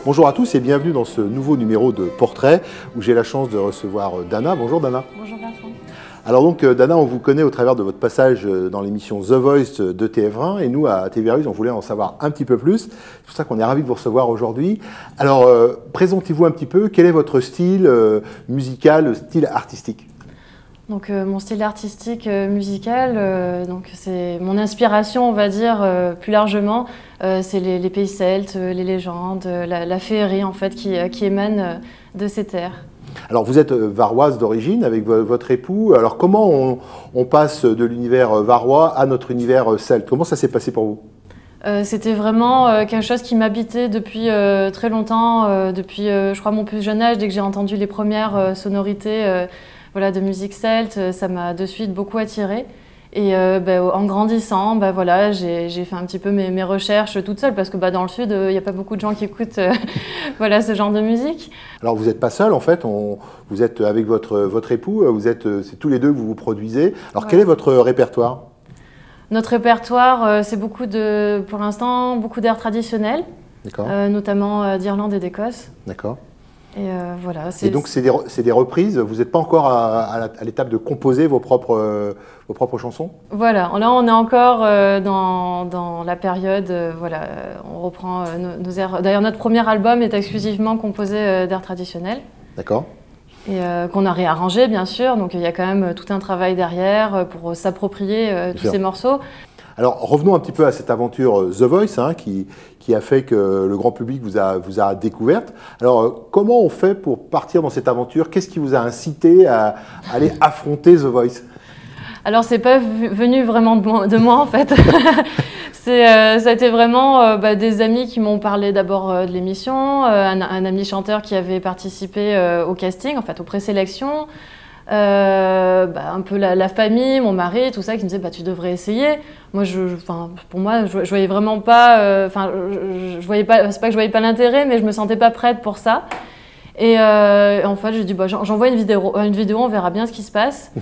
Bonjour à tous et bienvenue dans ce nouveau numéro de Portrait où j'ai la chance de recevoir Dana. Bonjour Dana. Bonjour Bertrand. Alors donc Dana, on vous connaît au travers de votre passage dans l'émission The Voice de TF1 et nous à TVRUS, on voulait en savoir un petit peu plus. C'est pour ça qu'on est ravis de vous recevoir aujourd'hui. Alors présentez-vous un petit peu, quel est votre style musical, style artistique? Donc mon style artistique musical, donc c'est mon inspiration, on va dire plus largement, c'est les pays celtes, les légendes, la féerie en fait qui émane de ces terres. Alors vous êtes varoise d'origine avec votre époux. Alors comment on passe de l'univers varois à notre univers celte? Comment ça s'est passé pour vous? C'était vraiment quelque chose qui m'habitait depuis très longtemps, depuis je crois mon plus jeune âge, dès que j'ai entendu les premières sonorités voilà, de musique celte, ça m'a de suite beaucoup attirée. Et en grandissant, voilà, j'ai fait un petit peu mes recherches toute seule parce que dans le sud, il n'y a pas beaucoup de gens qui écoutent voilà, ce genre de musique. Alors vous n'êtes pas seul en fait, vous êtes avec votre époux, c'est tous les deux que vous vous produisez. Alors quel est votre répertoire? Notre répertoire, c'est pour l'instant, beaucoup d'airs traditionnels, notamment d'Irlande et d'Écosse. D'accord. Et voilà. Et donc c'est des reprises, vous n'êtes pas encore à l'étape de composer vos propres chansons? Voilà, là on est encore dans la période, voilà, on reprend nos airs. D'ailleurs notre premier album est exclusivement composé d'airs traditionnels. D'accord. Et qu'on a réarrangé bien sûr, donc il y a quand même tout un travail derrière pour s'approprier tous ces morceaux. Alors revenons un petit peu à cette aventure The Voice qui a fait que le grand public vous a découverte. Alors comment on fait pour partir dans cette aventure? Qu'est-ce qui vous a incité à aller affronter The Voice? Alors c'est pas venu vraiment de moi en fait. Ça a été vraiment des amis qui m'ont parlé d'abord de l'émission, un ami chanteur qui avait participé au casting, en fait aux présélections. Un peu la famille, mon mari, tout ça, qui me disait tu devrais essayer. Moi, pour moi, je voyais vraiment pas. Je voyais pas. C'est pas que je voyais pas l'intérêt, mais je me sentais pas prête pour ça. Et en fait, j'ai dit j'envoie une vidéo, on verra bien ce qui se passe.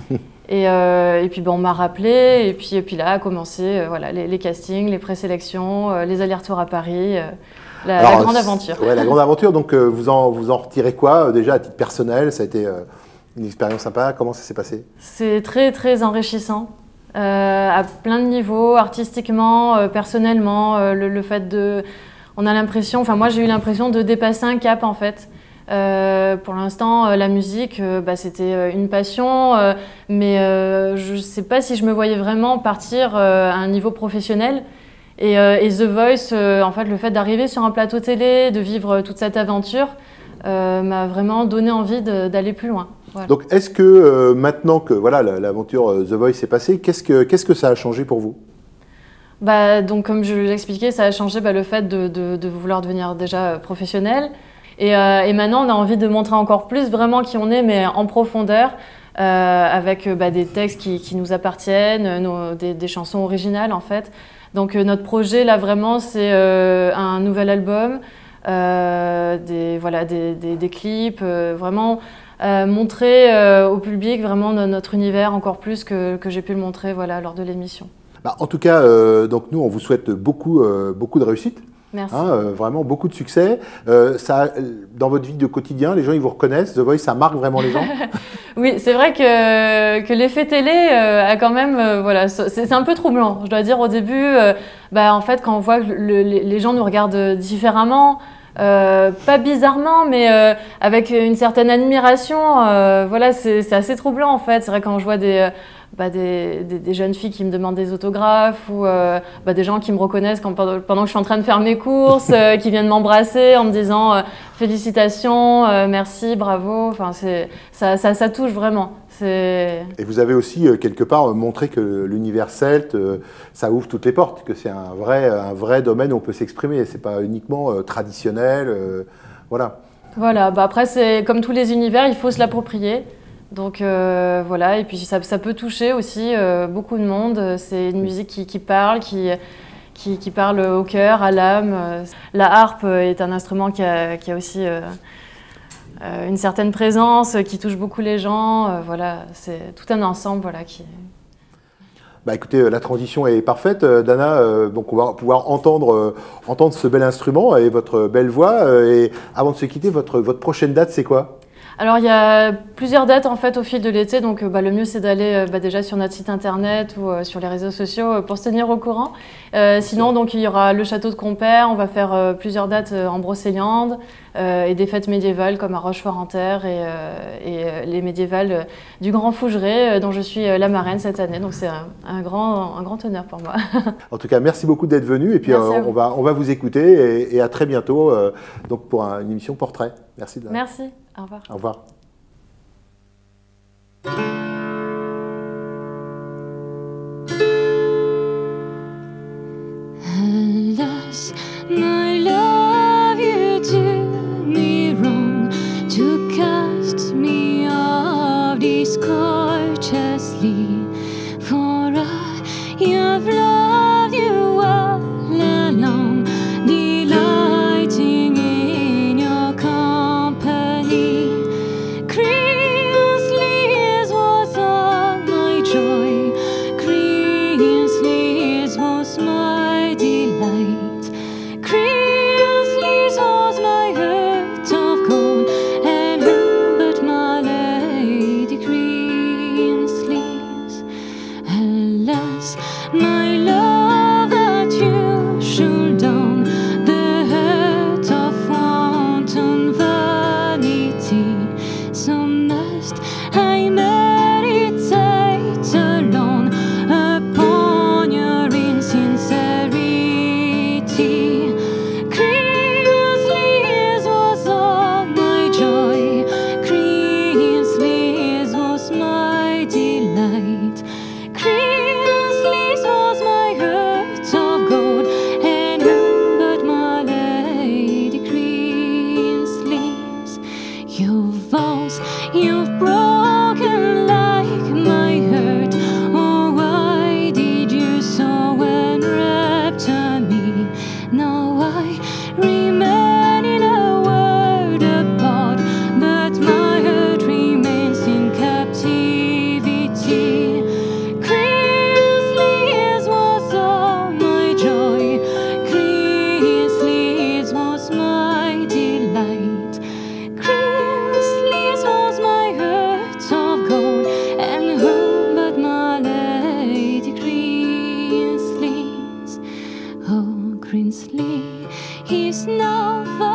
et puis on m'a rappelé, et puis là a commencé voilà les castings, les présélections, les allers-retours à Paris. La grande aventure. Ouais, la grande aventure. Donc vous en retirez quoi déjà à titre personnel? Ça a été une expérience sympa. Comment ça s'est passé? C'est très très enrichissant à plein de niveaux, artistiquement, personnellement. Le fait on a l'impression, moi j'ai eu l'impression de dépasser un cap en fait. Pour l'instant, la musique, c'était une passion, mais je ne sais pas si je me voyais vraiment partir à un niveau professionnel. Et The Voice, en fait, le fait d'arriver sur un plateau télé, de vivre toute cette aventure, m'a vraiment donné envie d'aller plus loin. Voilà. Donc, est-ce que maintenant que voilà l'aventure The Voice est passée, qu'est-ce que ça a changé pour vous? Donc, comme je l'expliquais, ça a changé le fait de vouloir devenir déjà professionnel. Et maintenant, on a envie de montrer encore plus vraiment qui on est, mais en profondeur, avec des textes qui nous appartiennent, des chansons originales en fait. Donc notre projet là vraiment, c'est un nouvel album, des clips, vraiment montrer au public vraiment notre univers encore plus que j'ai pu le montrer lors de l'émission. En tout cas, donc nous, on vous souhaite beaucoup de réussite. Merci. Vraiment beaucoup de succès. Dans votre vie de quotidien, les gens ils vous reconnaissent. The Voice, ça marque vraiment les gens. Oui, c'est vrai que l'effet télé a quand même, c'est un peu troublant. Je dois dire au début, en fait, quand on voit que les gens nous regardent différemment, pas bizarrement, mais avec une certaine admiration, c'est assez troublant en fait. C'est vrai quand je vois des jeunes filles qui me demandent des autographes ou des gens qui me reconnaissent pendant que je suis en train de faire mes courses, qui viennent m'embrasser en me disant félicitations, merci, bravo. Enfin, ça touche vraiment. Et vous avez aussi quelque part montré que l'univers celte, ça ouvre toutes les portes, que c'est un vrai domaine où on peut s'exprimer. C'est pas uniquement traditionnel, voilà. Voilà. Après c'est comme tous les univers, il faut se l'approprier. Donc et puis ça peut toucher aussi beaucoup de monde. C'est une musique qui parle, qui parle au cœur, à l'âme. La harpe est un instrument qui a aussi une certaine présence, qui touche beaucoup les gens. C'est tout un ensemble qui... Bah écoutez, la transition est parfaite. Dana, donc on va pouvoir entendre ce bel instrument et votre belle voix. Et avant de se quitter, votre prochaine date, c'est quoi? Alors il y a plusieurs dates en fait au fil de l'été, donc le mieux c'est d'aller déjà sur notre site internet ou sur les réseaux sociaux pour se tenir au courant. Sinon donc il y aura le château de Compère, on va faire plusieurs dates en Brocéliande et des fêtes médiévales comme à Rochefort-en-Terre et les médiévales du Grand Fougeray dont je suis la marraine cette année, donc c'est un grand honneur pour moi. En tout cas, merci beaucoup d'être venu et puis on va vous écouter et à très bientôt donc pour une émission portrait. Merci. Dana. Merci, au revoir. Au revoir. Alas, my love, you do me wrong to cast me off discourteously, for I have loved you all along, delighting in your company. Christmas was all my joy, Christmas was my delight. Christmas was my heart of gold, and who but my lady Christmas? Alas, my love, that you should down the heart of wanton vanity, so must I meditate alone upon your insincerity. Christmas was all my joy, Christmas was my delight. Christmas was my heart of gold, and who but my lady Christmas? Your vows you've broken like my heart. Oh, why did you so enrapture me? Now I remain in a world apart, but my heart remains in captivity. Christmas was all my joy, Christmas was my delight. Christmas was my heart of gold, and who but my lady Christmas? Oh, Christmas is now far